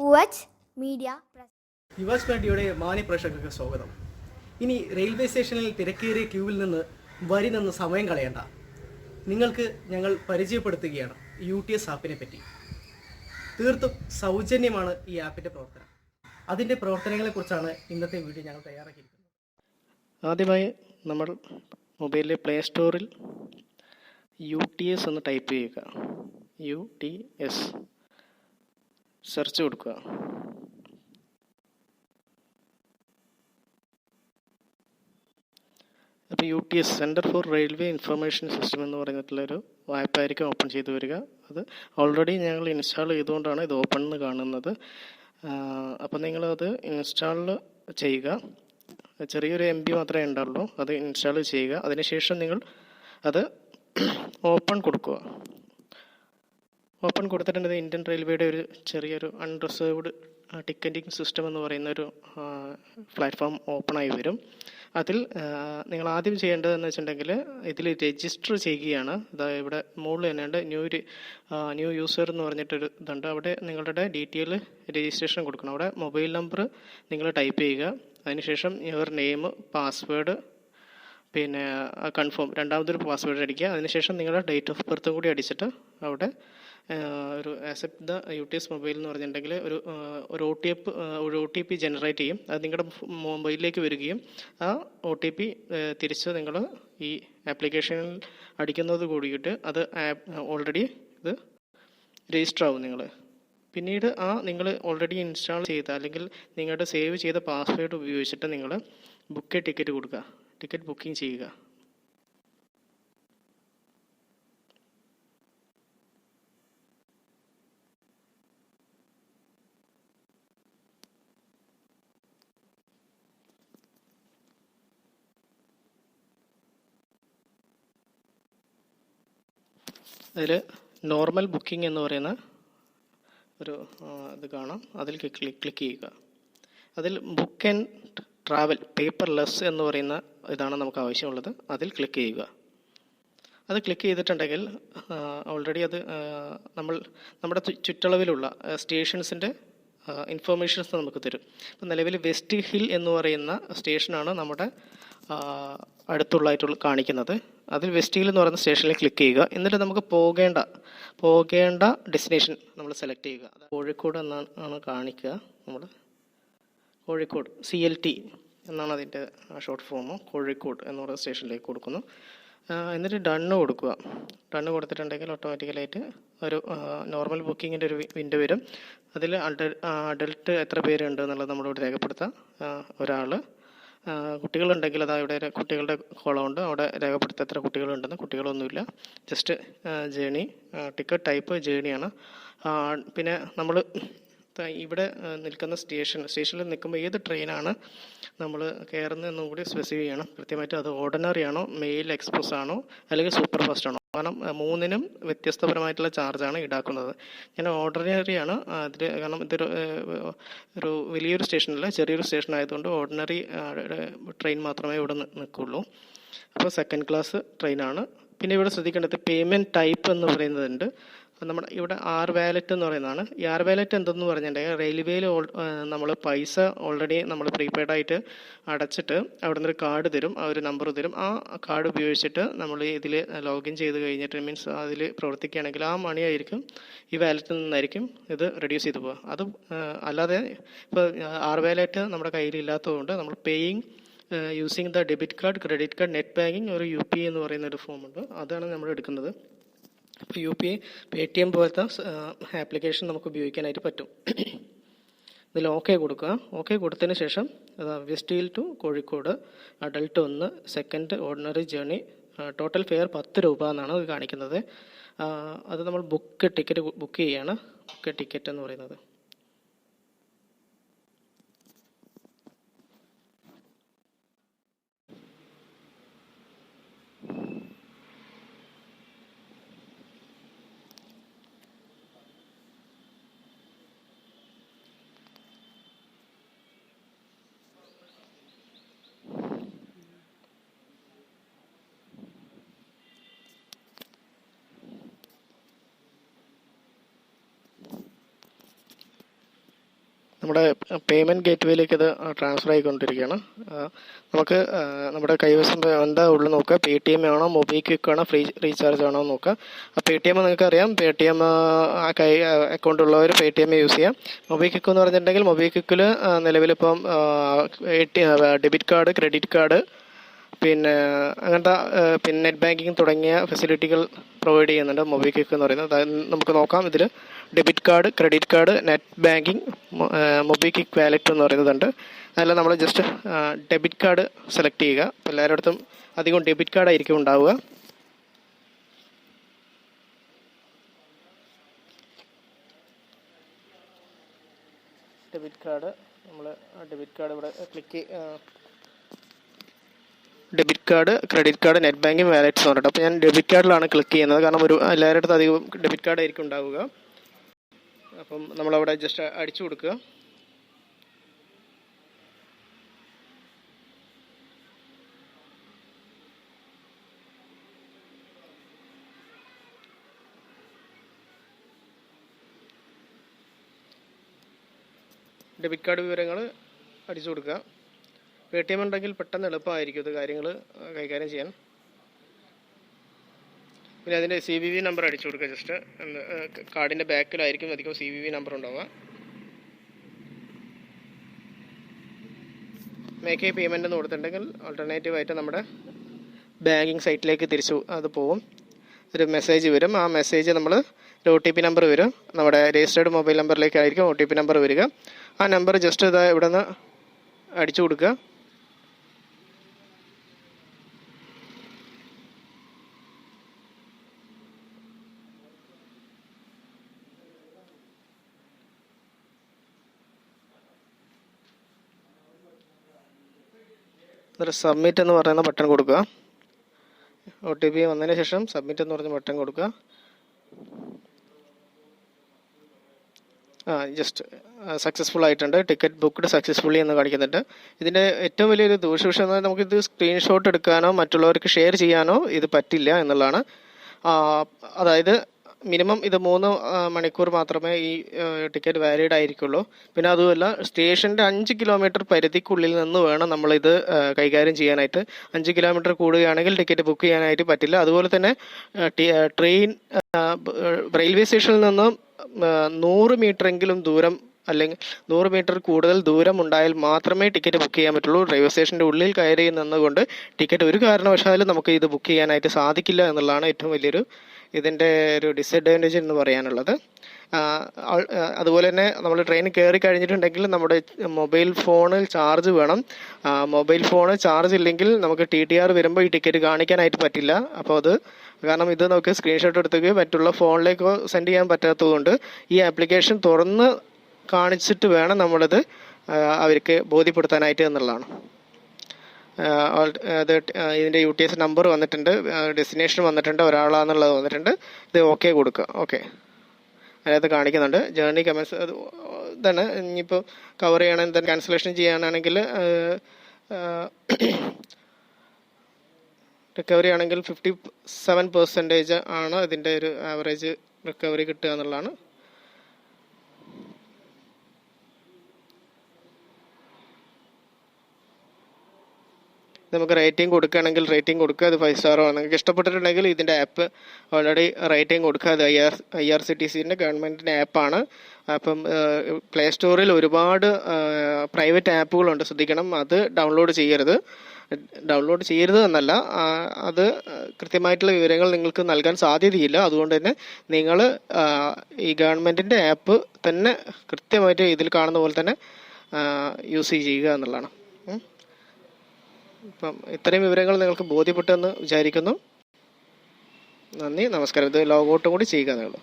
Uts Media. യുവസ് മീഡിയയുടെ മാന്യപ്രേക്ഷകർക്ക് സ്വാഗതം. ഇനി റെയിൽവേ സ്റ്റേഷനിൽ തിരക്കേറിയ ക്യൂവിൽ നിന്ന് വരി നിന്ന് സമയം കളയണ്ട. നിങ്ങൾക്ക് ഞങ്ങൾ പരിചയപ്പെടുത്തുകയാണ് UTS ആപ്പിനെ പറ്റി. തീർത്തും സൗജന്യമാണ് ഈ ആപ്പിൻ്റെ പ്രവർത്തനം. അതിൻ്റെ പ്രവർത്തനങ്ങളെക്കുറിച്ചാണ് ഇന്നത്തെ വീഡിയോ ഞങ്ങൾ തയ്യാറാക്കിയിരിക്കുന്നത്. ആദ്യമായി നമ്മൾ മൊബൈലിലെ പ്ലേ സ്റ്റോറിൽ UTS എന്ന് ടൈപ്പ് ചെയ്യുക. UTS സെർച്ച് കൊടുക്കുക. അപ്പോൾ UTS centre for railway information system എന്ന് പറഞ്ഞിട്ടുള്ളൊരു ആപ്പായിരിക്കും ഓപ്പൺ ചെയ്ത് വരിക. അത് ഓൾറെഡി ഞങ്ങൾ ഇൻസ്റ്റാൾ ചെയ്തുകൊണ്ടാണ് ഇത് ഓപ്പൺ എന്ന് കാണുന്നത്. അപ്പോൾ നിങ്ങളത് ഇൻസ്റ്റാൾ ചെയ്യുക. ചെറിയൊരു MB മാത്രമേ ഉണ്ടാവുള്ളൂ. അത് ഇൻസ്റ്റാൾ ചെയ്യുക. അതിനുശേഷം നിങ്ങൾ അത് ഓപ്പൺ കൊടുക്കുക. ഓപ്പൺ കൊടുത്തിട്ടുണ്ടെങ്കിൽ ഇന്ത്യൻ റെയിൽവേയുടെ ഒരു ചെറിയൊരു അൺറിസർവ്ഡ് ടിക്കറ്റിംഗ് സിസ്റ്റം എന്ന് പറയുന്ന ഒരു പ്ലാറ്റ്ഫോം ഓപ്പണായി വരും. അതിൽ നിങ്ങൾ ആദ്യം ചെയ്യേണ്ടതെന്ന് വെച്ചിട്ടുണ്ടെങ്കിൽ ഇതിൽ രജിസ്റ്റർ ചെയ്യുകയാണ്. അതായത് ഇവിടെ മുകളിൽ തന്നെയുണ്ട് ന്യൂ യൂസർ എന്ന് പറഞ്ഞിട്ടൊരു ഇതുണ്ട്. അവിടെ നിങ്ങളുടെ ഡീറ്റെയിൽ രജിസ്ട്രേഷൻ കൊടുക്കണം. അവിടെ മൊബൈൽ നമ്പർ നിങ്ങൾ ടൈപ്പ് ചെയ്യുക. അതിനുശേഷം യുവർ നെയിം, പാസ്വേഡ്, പിന്നെ കൺഫേം, രണ്ടാമതൊരു പാസ്വേഡ് അടിക്കുക. അതിനുശേഷം നിങ്ങളുടെ ഡേറ്റ് ഓഫ് ബർത്ത് കൂടി അടിച്ചിട്ട് അവിടെ ഒരു ആക്സെപ്റ്റ് ദ UTS മൊബൈൽ എന്ന് പറഞ്ഞിട്ടുണ്ടെങ്കിൽ ഒരു OTP ജനറേറ്റ് ചെയ്യും. അത് നിങ്ങളുടെ മൊബൈലിലേക്ക് വരികയും ആ OTP തിരിച്ച് നിങ്ങൾ ഈ ആപ്ലിക്കേഷനിൽ അടിക്കുന്നത് കൂടിയിട്ട് അത് ഓൾറെഡി ഇത് രജിസ്റ്റർ ആവും. നിങ്ങൾ പിന്നീട് നിങ്ങൾ ഓൾറെഡി ഇൻസ്റ്റാൾ ചെയ്ത അല്ലെങ്കിൽ നിങ്ങളുടെ സേവ് ചെയ്ത പാസ്വേഡ് ഉപയോഗിച്ചിട്ട് നിങ്ങൾ ടിക്കറ്റ് കൊടുക്കുക. ടിക്കറ്റ് ബുക്കിംഗ് ചെയ്യുക. അതിൽ നോർമൽ ബുക്കിംഗ് എന്ന് പറയുന്ന ഒരു ഇത് കാണാം. അതിൽ ക്ലിക്ക് ചെയ്യുക. അതിൽ ബുക്ക് ആൻഡ് ട്രാവൽ പേപ്പർലെസ് എന്ന് പറയുന്ന ഇതാണ് നമുക്ക് ആവശ്യമുള്ളത്. അതിൽ ക്ലിക്ക് ചെയ്യുക. അത് ക്ലിക്ക് ചെയ്തിട്ടുണ്ടെങ്കിൽ ഓൾറെഡി അത് നമ്മുടെ ചുറ്റളവിലുള്ള സ്റ്റേഷൻസിൻ്റെ ഇൻഫർമേഷൻസ് നമുക്ക് തരും. ഇപ്പം നിലവിൽ വെസ്റ്റ് ഹിൽ എന്ന് പറയുന്ന സ്റ്റേഷനാണ് നമ്മുടെ അടുത്തുള്ളതായിട്ടുള്ള കാണിക്കുന്നത്. അതിൽ വെസ്റ്റ് ഹിൽ എന്ന് പറയുന്ന സ്റ്റേഷനിൽ ക്ലിക്ക് ചെയ്യുക. എന്നിട്ട് നമുക്ക് പോകേണ്ട ഡെസ്റ്റിനേഷൻ നമ്മൾ സെലക്ട് ചെയ്യുക. കോഴിക്കോട് എന്നാണ് കാണിക്കുക. നമ്മൾ കോഴിക്കോട് CLT എന്നാണ് അതിൻ്റെ ഷോർട്ട് ഫോം. കോഴിക്കോട് എന്ന് പറയുന്ന സ്റ്റേഷനിലേക്ക് കൊടുക്കുന്നു. എന്നിട്ട് ഡണ്ണ് കൊടുക്കുക. ഡണ്ണ് കൊടുത്തിട്ടുണ്ടെങ്കിൽ ഓട്ടോമാറ്റിക്കലായിട്ട് ഒരു നോർമൽ ബുക്കിങ്ങിൻ്റെ ഒരു വിൻഡോ വരും. അതിൽ അഡൽട്ട് എത്ര പേരുണ്ട് എന്നുള്ളത് നമ്മളോട് രേഖപ്പെടുത്താം. ഒരാൾ. കുട്ടികളുണ്ടെങ്കിൽ അതാ ഇവിടെ കുട്ടികളുടെ കോളമുണ്ട്. അവിടെ രേഖപ്പെടുത്താൻ എത്ര കുട്ടികളുണ്ടെന്ന്. കുട്ടികളൊന്നുമില്ല. ജസ്റ്റ് ജേണി, ടിക്കറ്റ് ടൈപ്പ് ജേണിയാണ്. പിന്നെ നമ്മൾ ഇവിടെ നിൽക്കുന്ന സ്റ്റേഷനിൽ നിൽക്കുമ്പോൾ ഏത് ട്രെയിനാണ് നമ്മൾ കയറുന്നതെന്നും കൂടി സ്പെസിഫൈ ചെയ്യണം കൃത്യമായിട്ട്. അത് ഓർഡിനറി ആണോ, മെയിൽ എക്സ്പ്രസ് ആണോ, അല്ലെങ്കിൽ സൂപ്പർ ഫാസ്റ്റ് ആണോ. കാരണം മൂന്നിനും വ്യത്യസ്തപരമായിട്ടുള്ള ചാർജാണ് ഈടാക്കുന്നത്. ഞാൻ ഓർഡിനറി ആണ് അതിൽ. കാരണം ഒരു വലിയൊരു സ്റ്റേഷനല്ല, ചെറിയൊരു സ്റ്റേഷൻ ആയതുകൊണ്ട് ഓർഡിനറി ട്രെയിൻ മാത്രമേ ഇവിടെ നിൽക്കുള്ളൂ. അപ്പോൾ സെക്കൻഡ് ക്ലാസ് ട്രെയിനാണ്. പിന്നെ ഇവിടെ ശ്രദ്ധിക്കേണ്ടത് പേയ്മെൻറ്റ് ടൈപ്പ് എന്ന് പറയുന്നതുണ്ട്. നമ്മുടെ ഇവിടെ വാലറ്റ് എന്ന് പറയുന്നതാണ്. ഈ വാലറ്റ് എന്തെന്ന് പറഞ്ഞിട്ടുണ്ടെങ്കിൽ റെയിൽവേയിൽ നമ്മൾ പൈസ ഓൾറെഡി നമ്മൾ പ്രീപെയ്ഡ് ആയിട്ട് അടച്ചിട്ട് അവിടെ നിന്നൊരു കാർഡ് തരും, ഒരു നമ്പർ തരും. ആ കാർഡ് ഉപയോഗിച്ചിട്ട് നമ്മൾ ഇതിൽ ലോഗിൻ ചെയ്ത് കഴിഞ്ഞിട്ട് മീൻസ് അതിൽ പ്രവർത്തിക്കുകയാണെങ്കിൽ ആ മണി ആയിരിക്കും ഈ വാലറ്റിൽ നിന്നായിരിക്കും ഇത് റെഡ്യൂസ് ചെയ്ത് പോകുക. അത് അല്ലാതെ ഇപ്പോൾ വാലറ്റ് നമ്മുടെ കയ്യിലില്ലാത്തതുകൊണ്ട് നമ്മൾ paying using the debit card, credit card, net banking, ഒരു UPI എന്ന് പറയുന്ന ഒരു ഫോമുണ്ട്. അതാണ് നമ്മൾ എടുക്കുന്നത്. അപ്പോൾ UPI, PayTM പോലത്തെ ആപ്ലിക്കേഷൻ നമുക്ക് ഉപയോഗിക്കാനായിട്ട് പറ്റും. ഇതിൽ ഓക്കെ കൊടുക്കുക. ഓക്കെ കൊടുത്തതിന് ശേഷം West Hill to Kozhikode adult 1, second ordinary journey, total fare 10 രൂപ എന്നാണ് അത് കാണിക്കുന്നത്. അത് നമ്മൾ ടിക്കറ്റ് ബുക്ക് ചെയ്യുകയാണ്. ടിക്കറ്റ് എന്ന് പറയുന്നത്. നമ്മുടെ പേയ്മെൻറ്റ് ഗേറ്റ്വേയിലേക്ക് ഇത് ട്രാൻസ്ഫർ ആയിക്കൊണ്ടിരിക്കുകയാണ്. നമുക്ക് നമ്മുടെ കൈവശം എന്താ ഉള്ളു നോക്കുക. PTM ആണോ മൊബിക്വിക്ക് ആണോ ഫ്രീ റീചാർജ് ആണോ നോക്കുക. PTM നിങ്ങൾക്ക് അറിയാം. PTM അക്കൗണ്ട് ഉള്ളവർ PTM യൂസ് ചെയ്യാം. മൊബിക്വിക്ക് എന്ന് പറഞ്ഞിട്ടുണ്ടെങ്കിൽ മൊബിക്വിക്കിൽ നിലവിലിപ്പം ഡെബിറ്റ് കാർഡ്, ക്രെഡിറ്റ് കാർഡ്, പിന്നെ അങ്ങനത്തെ പിന്നെ നെറ്റ് ബാങ്കിങ് തുടങ്ങിയ ഫെസിലിറ്റികൾ പ്രൊവൈഡ് ചെയ്യുന്നുണ്ട് മൊബിക്വിക്ക് എന്ന് പറയുന്നത്. അതായത് നമുക്ക് നോക്കാം. ഇതിൽ debit card, credit card, net banking, MobiKwik wallet എന്ന് പറയുന്നതുണ്ട്. അതിൽ നമ്മൾ ജസ്റ്റ് ഡെബിറ്റ് കാർഡ് സെലക്ട് ചെയ്യുക. എല്ലാവരുടെ അടുത്തും അധികം ഡെബിറ്റ് കാർഡായിരിക്കും ഉണ്ടാവുക. ഡെബിറ്റ് കാർഡ് ഇവിടെ click debit card, credit card, net banking, wallets എന്ന് പറഞ്ഞിട്ട്. അപ്പോൾ ഞാൻ ഡെബിറ്റ് കാർഡിലാണ് ക്ലിക്ക് ചെയ്യുന്നത്. കാരണം എല്ലാവരുടെ അടുത്തും അധികം ഡെബിറ്റ് കാർഡ് ആയിരിക്കും ഉണ്ടാവുക. അപ്പം നമ്മളവിടെ ജസ്റ്റ് അടിച്ചു കൊടുക്കുക. ഡെബിറ്റ് കാർഡ് വിവരങ്ങൾ അടിച്ചു കൊടുക്കുക. PTM ഉണ്ടെങ്കിൽ പെട്ടെന്ന് എളുപ്പമായിരിക്കും ഇത് കാര്യങ്ങൾ കൈകാര്യം ചെയ്യാൻ. പിന്നെ അതിൻ്റെ CVV നമ്പർ അടിച്ചു കൊടുക്കുക. ജസ്റ്റ് കാർഡിൻ്റെ ബാക്കിലായിരിക്കും അധികം CVV നമ്പർ ഉണ്ടാവുക. മേക്ക് പേയ്മെൻ്റ് എന്ന് കൊടുത്തിട്ടുണ്ടെങ്കിൽ ഓൾട്ടർനേറ്റീവായിട്ട് നമ്മുടെ ബാങ്കിങ് സൈറ്റിലേക്ക് തിരിച്ചു അത് പോവും. ഒരു മെസ്സേജ് വരും. ആ മെസ്സേജ് നമ്മൾ ഒരു OTP നമ്പർ വരും. നമ്മുടെ രജിസ്റ്റേർഡ് മൊബൈൽ നമ്പറിലേക്കായിരിക്കും OTP നമ്പർ വരിക. ആ നമ്പർ ജസ്റ്റ് ഇതാ ഇവിടെ നിന്ന് അടിച്ചു കൊടുക്കുക. എന്നിട്ട് സബ്മിറ്റ് എന്ന് പറയുന്ന ബട്ടൺ കൊടുക്കുക. OTP വന്നതിന് ശേഷം സബ്മിറ്റ് എന്ന് പറഞ്ഞ ബട്ടൺ കൊടുക്കുക. ജസ്റ്റ് സക്സസ്ഫുൾ ആയിട്ടുണ്ട്. ടിക്കറ്റ് ബുക്ക്ഡ് സക്സസ്ഫുള്ളി എന്ന് കാണിക്കുന്നുണ്ട്. ഇതിൻ്റെ ഏറ്റവും വലിയൊരു ദൂഷ്യവശം എന്ന് പറഞ്ഞാൽ നമുക്കിത് സ്ക്രീൻഷോട്ട് എടുക്കാനോ മറ്റുള്ളവർക്ക് ഷെയർ ചെയ്യാനോ ഇത് പറ്റില്ല എന്നുള്ളതാണ്. അതായത് മിനിമം ഇത് 3 മണിക്കൂർ മാത്രമേ ഈ ടിക്കറ്റ് വാലിഡ് ആയിരിക്കുള്ളൂ. പിന്നെ അതുമല്ല സ്റ്റേഷൻ്റെ 5 കിലോമീറ്റർ പരിധിക്കുള്ളിൽ നിന്ന് വേണം നമ്മളിത് കൈകാര്യം ചെയ്യാനായിട്ട്. 5 കിലോമീറ്റർ കൂടുകയാണെങ്കിൽ ടിക്കറ്റ് ബുക്ക് ചെയ്യാനായിട്ട് പറ്റില്ല. അതുപോലെ തന്നെ ട്രെയിൻ റെയിൽവേ സ്റ്റേഷനിൽ നിന്ന് 100 മീറ്ററെങ്കിലും ദൂരം അല്ലെങ്കിൽ 100 മീറ്റർ കൂടുതൽ ദൂരം ഉണ്ടായാൽ മാത്രമേ ടിക്കറ്റ് ബുക്ക് ചെയ്യാൻ പറ്റുള്ളൂ. റെയിൽവേ സ്റ്റേഷൻ്റെ ഉള്ളിൽ കയറി നിന്നുകൊണ്ട് ടിക്കറ്റ് ഒരു കാരണവശാലും നമുക്ക് ഇത് ബുക്ക് ചെയ്യാനായിട്ട് സാധിക്കില്ല എന്നുള്ളതാണ് ഏറ്റവും വലിയൊരു ഇതിൻ്റെ ഒരു ഡിസഡ്വാൻറ്റേജ് എന്ന് പറയാനുള്ളത്. അതുപോലെ തന്നെ നമ്മൾ ട്രെയിൻ കയറി കഴിഞ്ഞിട്ടുണ്ടെങ്കിൽ നമ്മുടെ മൊബൈൽ ഫോണിൽ ചാർജ് വേണം. മൊബൈൽ ഫോണ് ചാർജ് ഇല്ലെങ്കിൽ നമുക്ക് TTR വരുമ്പോൾ ഈ ടിക്കറ്റ് കാണിക്കാനായിട്ട് പറ്റില്ല. അപ്പോൾ അത് കാരണം ഇത് നമുക്ക് സ്ക്രീൻഷോട്ട് എടുത്തേക്ക് മറ്റുള്ള ഫോണിലേക്കോ സെൻഡ് ചെയ്യാൻ പറ്റാത്തതുകൊണ്ട് ഈ ആപ്ലിക്കേഷൻ തുറന്ന് കാണിച്ചിട്ട് വേണം നമ്മളിത് അവർക്ക് ബോധ്യപ്പെടുത്താനായിട്ട് എന്നുള്ളതാണ്. ഇതിൻ്റെ UTS നമ്പർ വന്നിട്ടുണ്ട്, ഡെസ്റ്റിനേഷൻ വന്നിട്ടുണ്ട്, ഒരാളാന്നുള്ളത് വന്നിട്ടുണ്ട്. ഇത് ഓക്കെ കൊടുക്കുക. ഓക്കെ അതിനകത്ത് കാണിക്കുന്നുണ്ട്. ജേർണി കമൻസ് ഇതാണ്. ഇനിയിപ്പോൾ കവർ ചെയ്യണമെങ്കിൽ തന്നെ ക്യാൻസലേഷൻ ചെയ്യാനാണെങ്കിൽ റിക്കവറി ആണെങ്കിൽ 57% ആണ് ഇതിൻ്റെ ഒരു ആവറേജ് റിക്കവറി കിട്ടുക എന്നുള്ളതാണ്. നമുക്ക് റേറ്റിംഗ് കൊടുക്കുകയാണെങ്കിൽ റേറ്റിംഗ് കൊടുക്കുക. അത് 5 സ്റ്റാർ ആണ്. നിങ്ങൾക്ക് ഇഷ്ടപ്പെട്ടിട്ടുണ്ടെങ്കിൽ ഇതിൻ്റെ ആപ്പ് ഓൾറെഡി റേറ്റിംഗ് കൊടുക്കുക. അത് IRCTCൻ്റെ ഗവൺമെൻറ്റിൻ്റെ ആപ്പാണ്. അപ്പം പ്ലേ സ്റ്റോറിൽ ഒരുപാട് പ്രൈവറ്റ് ആപ്പുകളുണ്ട്, ശ്രദ്ധിക്കണം. അത് ഡൗൺലോഡ് ചെയ്യരുത് എന്നല്ല, അത് കൃത്യമായിട്ടുള്ള വിവരങ്ങൾ നിങ്ങൾക്ക് നൽകാൻ സാധ്യതയില്ല. അതുകൊണ്ട് തന്നെ നിങ്ങൾ ഈ ഗവൺമെൻറ്റിൻ്റെ ആപ്പ് തന്നെ കൃത്യമായിട്ട് ഇതിൽ കാണുന്ന പോലെ തന്നെ യൂസ് ചെയ്യുക എന്നുള്ളതാണ്. ഇപ്പം ഇത്രയും വിവരങ്ങൾ നിങ്ങൾക്ക് ബോധ്യപ്പെട്ടെന്ന് വിചാരിക്കുന്നു. നന്ദി, നമസ്കാരം. ഇത് ലോഗൗട്ടും കൂടി ചെയ്യുക എന്നുള്ളൂ.